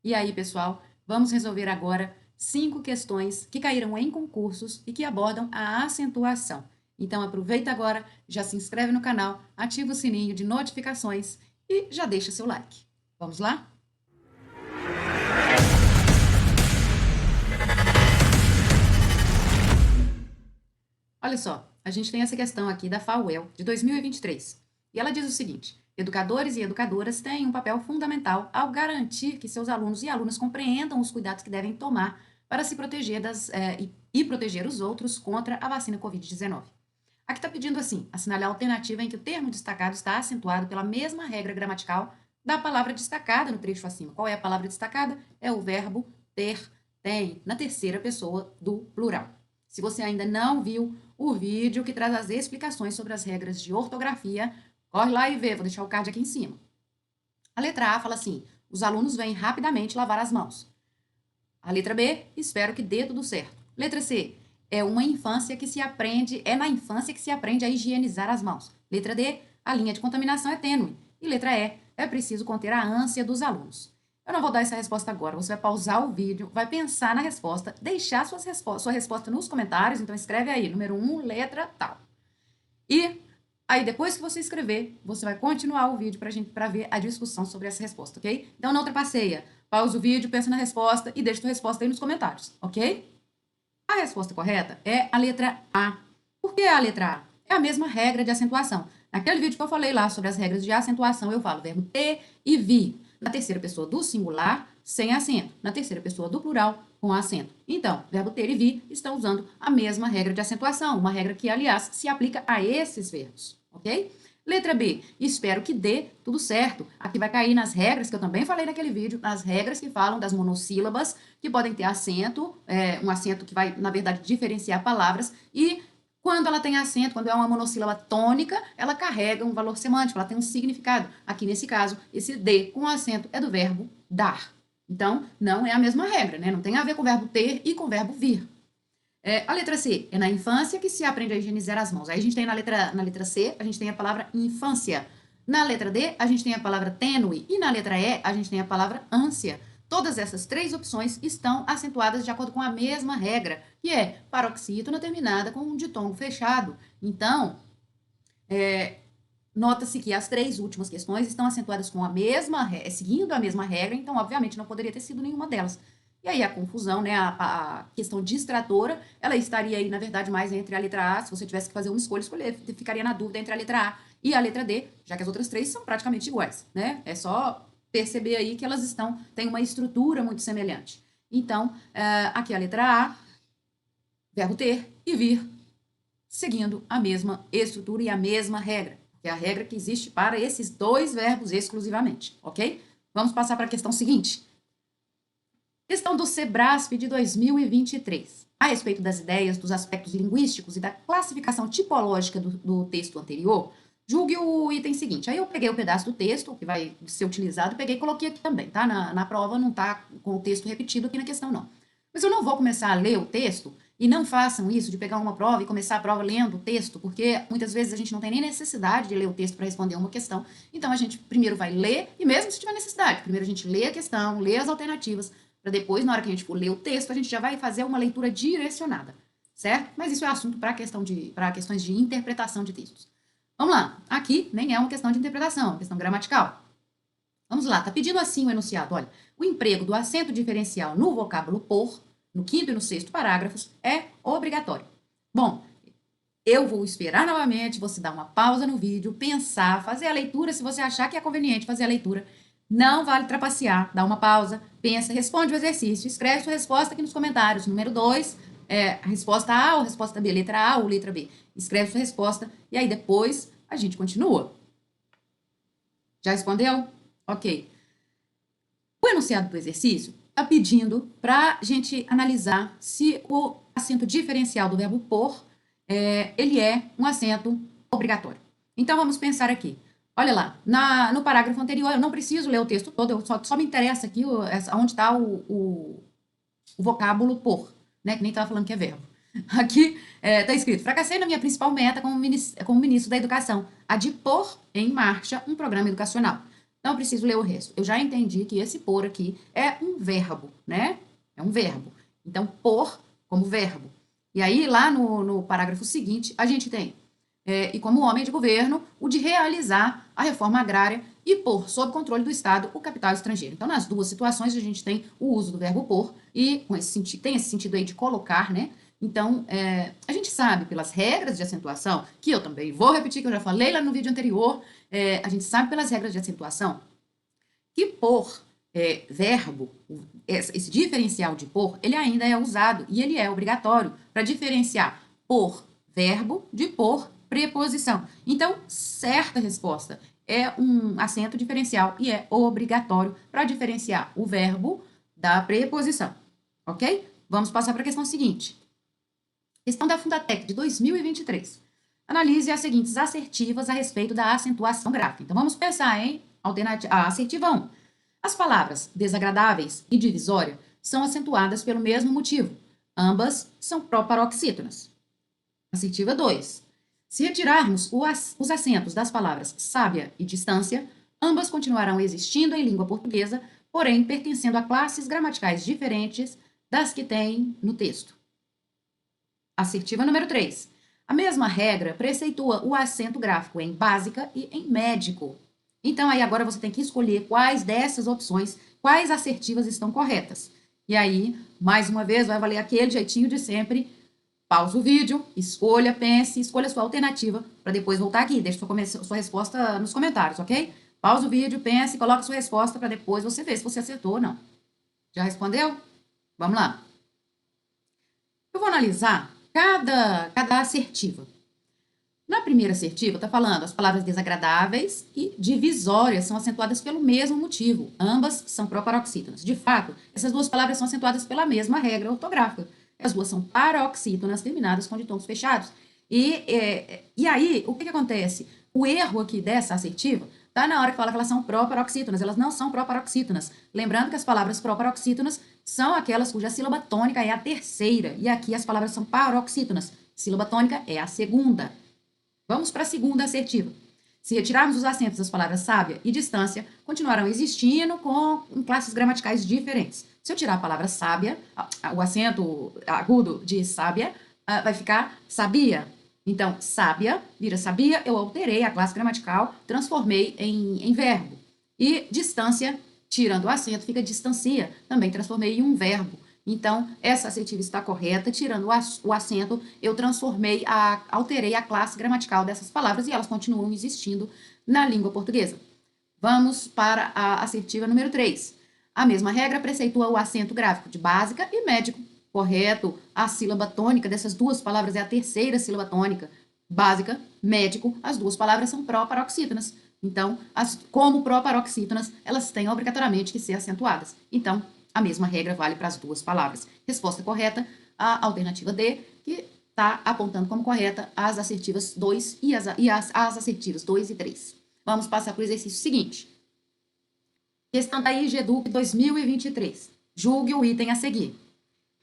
E aí, pessoal, vamos resolver agora 5 questões que caíram em concursos e que abordam a acentuação. Então, aproveita agora, já se inscreve no canal, ativa o sininho de notificações e já deixa seu like. Vamos lá? Olha só, a gente tem essa questão aqui da FAUEL de 2023. E ela diz o seguinte: educadores e educadoras têm um papel fundamental ao garantir que seus alunos e alunas compreendam os cuidados que devem tomar para se proteger e proteger os outros contra a vacina Covid-19. Aqui está pedindo assim, assinalar a alternativa em que o termo destacado está acentuado pela mesma regra gramatical da palavra destacada no trecho acima. Qual é a palavra destacada? É o verbo ter, tem, na terceira pessoa do plural. Se você ainda não viu o vídeo que traz as explicações sobre as regras de ortografia, corre lá e vê, vou deixar o card aqui em cima. A letra A fala assim, os alunos vêm rapidamente lavar as mãos. A letra B, espero que dê tudo certo. Letra C, é na infância que se aprende a higienizar as mãos. Letra D, a linha de contaminação é tênue. E letra E, é preciso conter a ânsia dos alunos. Eu não vou dar essa resposta agora, você vai pausar o vídeo, vai pensar na resposta, deixar sua resposta nos comentários, então escreve aí, número 1, letra tal. E aí, depois que você escrever, você vai continuar o vídeo para ver a discussão sobre essa resposta, ok? Então não ultrapasseia, pausa o vídeo, pensa na resposta e deixa a sua resposta aí nos comentários, ok? A resposta correta é a letra A. Por que a letra A? É a mesma regra de acentuação. Naquele vídeo que eu falei lá sobre as regras de acentuação, eu falo verbo ter e vir. Na terceira pessoa do singular, sem acento. Na terceira pessoa do plural, com acento. Então, verbo ter e vir estão usando a mesma regra de acentuação, uma regra que, aliás, se aplica a esses verbos, ok? Letra B, espero que dê tudo certo. Aqui vai cair nas regras que eu também falei naquele vídeo, nas regras que falam das monossílabas, que podem ter acento, um acento que vai, na verdade, diferenciar palavras, e quando ela tem acento, quando é uma monossílaba tônica, ela carrega um valor semântico, ela tem um significado. Aqui, nesse caso, esse D com acento é do verbo dar. Então, não é a mesma regra, né? Não tem a ver com o verbo ter e com o verbo vir. A letra C, é na infância que se aprende a higienizar as mãos. Aí a gente tem na letra C, a gente tem a palavra infância. Na letra D, a gente tem a palavra tênue. E na letra E, a gente tem a palavra ânsia. Todas essas três opções estão acentuadas de acordo com a mesma regra, que é paroxítona terminada com um ditongo fechado. Então, nota-se que as três últimas questões estão acentuadas com seguindo a mesma regra, então, obviamente, não poderia ter sido nenhuma delas. E aí a confusão, né, a questão distratora, ela estaria aí, na verdade, mais entre a letra A, se você tivesse que fazer uma escolha, ficaria na dúvida entre a letra A e a letra D, já que as outras três são praticamente iguais, né? É só perceber aí que elas têm uma estrutura muito semelhante. Então, aqui a letra A, verbo ter e vir, seguindo a mesma estrutura e a mesma regra, que é a regra que existe para esses dois verbos exclusivamente, ok? Vamos passar para a questão seguinte. Questão do SEBRASP de 2023. A respeito das ideias, dos aspectos linguísticos e da classificação tipológica do texto anterior, julgue o item seguinte. Aí eu peguei o pedaço do texto que vai ser utilizado, peguei e coloquei aqui também, tá? Na prova não tá com o texto repetido aqui na questão, não. Mas eu não vou começar a ler o texto, e não façam isso de pegar uma prova e começar a prova lendo o texto, porque muitas vezes a gente não tem nem necessidade de ler o texto para responder uma questão. Então a gente primeiro vai ler, e mesmo se tiver necessidade, primeiro a gente lê a questão, lê as alternativas, para depois, na hora que a gente for ler o texto, a gente já vai fazer uma leitura direcionada, certo? Mas isso é assunto para questões de interpretação de textos. Vamos lá, aqui nem é uma questão de interpretação, é uma questão gramatical. Vamos lá, tá pedindo assim o enunciado, olha, o emprego do acento diferencial no vocábulo por, no quinto e no sexto parágrafos, é obrigatório. Bom, eu vou esperar novamente, você dar uma pausa no vídeo, pensar, fazer a leitura, se você achar que é conveniente fazer a leitura. Não vale trapacear, dá uma pausa, pensa, responde o exercício, escreve sua resposta aqui nos comentários. Número 2, a resposta A ou resposta B, letra A ou letra B. Escreve sua resposta e aí depois a gente continua. Já respondeu? Ok. O enunciado do exercício está pedindo para a gente analisar se o acento diferencial do verbo por, ele é um acento obrigatório. Então, vamos pensar aqui. Olha lá, no parágrafo anterior, eu não preciso ler o texto todo, só me interessa aqui onde está o vocábulo por, né? Que nem estava falando que é verbo. Aqui está escrito: fracassei na minha principal meta como ministro da Educação, a de pôr em marcha um programa educacional. Não preciso ler o resto. Eu já entendi que esse por aqui é um verbo, né? É um verbo. Então, por como verbo. E aí, lá no parágrafo seguinte, a gente tem, e como homem de governo, o de realizar a reforma agrária e pôr sob controle do Estado o capital estrangeiro. Então, nas duas situações, a gente tem o uso do verbo pôr e com esse sentido, tem esse sentido aí de colocar, né? Então, a gente sabe pelas regras de acentuação, que eu também vou repetir, que eu já falei lá no vídeo anterior, a gente sabe pelas regras de acentuação que por verbo, esse diferencial de por, ele ainda é usado e ele é obrigatório para diferenciar por verbo de por preposição. Então, certa resposta é um acento diferencial e é obrigatório para diferenciar o verbo da preposição, ok? Vamos passar para a questão seguinte. Questão da Fundatec de 2023. Analise as seguintes assertivas a respeito da acentuação gráfica. Então, vamos pensar em a assertiva 1. As palavras desagradáveis e divisória são acentuadas pelo mesmo motivo. Ambas são proparoxítonas. Assertiva 2. Se retirarmos os acentos das palavras sábia e distância, ambas continuarão existindo em língua portuguesa, porém pertencendo a classes gramaticais diferentes das que tem no texto. Assertiva número 3. A mesma regra preceitua o acento gráfico em básica e em médico. Então, aí agora você tem que escolher quais dessas opções, quais assertivas estão corretas. E aí, mais uma vez, vai valer aquele jeitinho de sempre. Pausa o vídeo, escolha, pense, escolha a sua alternativa, para depois voltar aqui. Deixe sua resposta nos comentários, ok? Pausa o vídeo, pense, coloca a sua resposta para depois você ver se você acertou ou não. Já respondeu? Vamos lá. Eu vou analisar cada assertiva. Na primeira assertiva, está falando as palavras desagradáveis e divisórias são acentuadas pelo mesmo motivo. Ambas são proparoxítonas. De fato, essas duas palavras são acentuadas pela mesma regra ortográfica. As duas são paroxítonas terminadas com ditongos fechados. E aí, o que acontece? O erro aqui dessa assertiva está na hora que fala que elas são proparoxítonas. Elas não são proparoxítonas. Lembrando que as palavras proparoxítonas são aquelas cuja sílaba tônica é a terceira. E aqui as palavras são paroxítonas. Sílaba tônica é a segunda. Vamos para a segunda assertiva. Se retirarmos os acentos das palavras sábia e distância, continuarão existindo com classes gramaticais diferentes. Se eu tirar a palavra sábia, o acento agudo de sábia, vai ficar sabia. Então, sábia vira sabia, eu alterei a classe gramatical, transformei em verbo. E distância, tirando o acento, fica distancia, também transformei em um verbo. Então, essa assertiva está correta, tirando o acento, eu alterei a classe gramatical dessas palavras e elas continuam existindo na língua portuguesa. Vamos para a assertiva número 3. A mesma regra preceitua o acento gráfico de básica e médico. Correto, a sílaba tônica dessas duas palavras é a terceira sílaba tônica. Básica, médico, as duas palavras são proparoxítonas. Então, como proparoxítonas, elas têm obrigatoriamente que ser acentuadas. Então, a mesma regra vale para as duas palavras. Resposta correta, a alternativa D, que está apontando como correta as assertivas 2 e as assertivas 2 e 3. Vamos passar para o exercício seguinte. Questão da IGEDUC 2023. Julgue o item a seguir.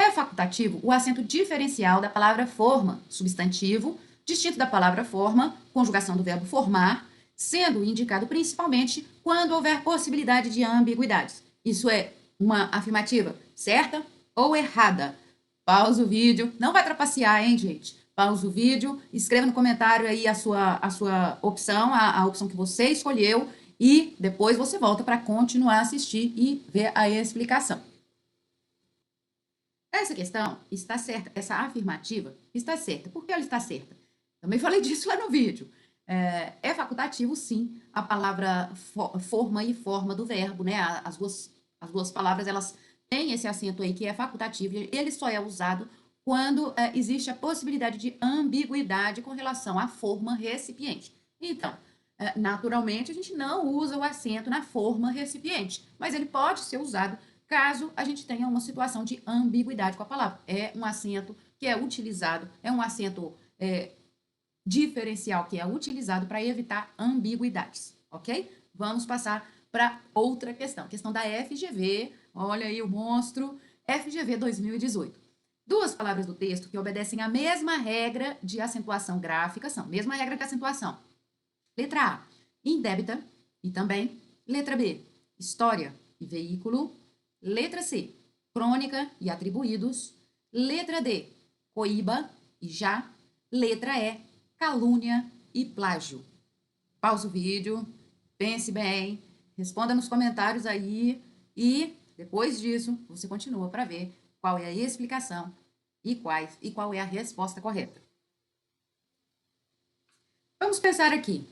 É facultativo o acento diferencial da palavra forma, substantivo, distinto da palavra forma, conjugação do verbo formar, sendo indicado principalmente quando houver possibilidade de ambiguidades. Isso é uma afirmativa certa ou errada? Pausa o vídeo. Não vai trapacear, hein, gente? Pausa o vídeo, escreva no comentário aí a sua opção, a opção que você escolheu, e depois você volta para continuar a assistir e ver a explicação. Essa questão está certa, essa afirmativa está certa. Por que ela está certa? Também falei disso lá no vídeo. É facultativo, sim, a palavra forma e forma do verbo, né? As duas palavras, elas têm esse acento aí que é facultativo, e ele só é usado quando existe a possibilidade de ambiguidade com relação à forma recipiente. Então, naturalmente, a gente não usa o acento na forma recipiente, mas ele pode ser usado caso a gente tenha uma situação de ambiguidade com a palavra. É um acento que é utilizado, é um acento diferencial que é utilizado para evitar ambiguidades, ok? Vamos passar para outra questão, questão da FGV, olha aí o monstro, FGV 2018. Duas palavras do texto que obedecem à mesma regra de acentuação gráfica são, mesma regra de acentuação. Letra A, indébita, e também Letra B, história e veículo. Letra C, crônica e atribuídos. Letra D, coíba e já. Letra E, calúnia e plágio. Pausa o vídeo, pense bem, responda nos comentários aí e depois disso você continua para ver qual é a explicação e qual é a resposta correta. Vamos pensar aqui.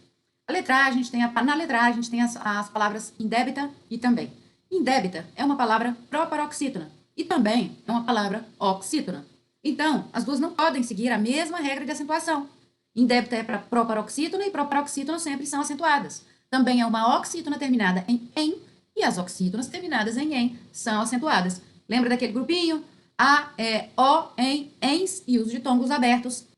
Na letra A, a gente tem as palavras indébita e também. Indébita é uma palavra proparoxítona e também é uma palavra oxítona. Então, as duas não podem seguir a mesma regra de acentuação. Indébita é para proparoxítona e proparoxítona sempre são acentuadas. Também é uma oxítona terminada em e as oxítonas terminadas em são acentuadas. Lembra daquele grupinho? A, E, O, em, ens e uso de tongos abertos.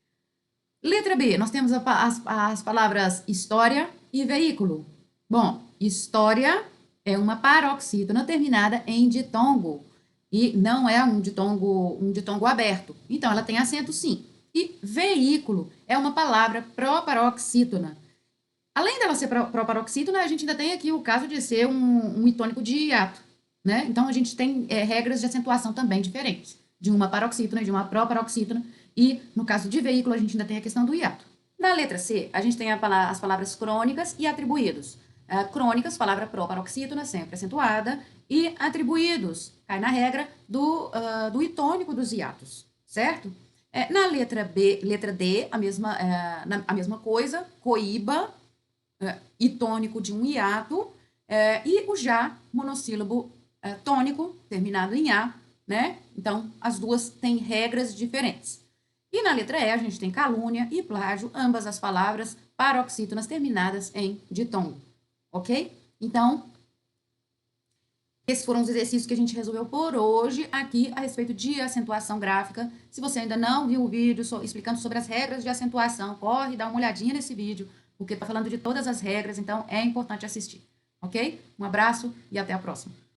Letra B, nós temos as palavras história e veículo. Bom, história é uma paroxítona terminada em ditongo e não é um ditongo aberto. Então, ela tem acento sim. E veículo é uma palavra proparoxítona. Além dela ser proparoxítona, a gente ainda tem aqui o caso de ser um itônico de hiato, né? Então, a gente tem regras de acentuação também diferentes, de uma paroxítona e de uma proparoxítona, e no caso de veículo, a gente ainda tem a questão do hiato. Na letra C, a gente tem as palavras crônicas e atribuídos. Crônicas, palavra proparoxítona, sempre acentuada, e atribuídos, cai na regra do itônico dos hiatos, certo? Na letra B, letra D, a mesma coisa, coíba, itônico de um hiato, e o já, monossílabo tônico, terminado em A, né? Então, as duas têm regras diferentes. E na letra E, a gente tem calúnia e plágio, ambas as palavras paroxítonas terminadas em ditongo, ok? Então, esses foram os exercícios que a gente resolveu por hoje aqui a respeito de acentuação gráfica. Se você ainda não viu o vídeo explicando sobre as regras de acentuação, corre, dá uma olhadinha nesse vídeo, porque está falando de todas as regras, então é importante assistir, ok? Um abraço e até a próxima.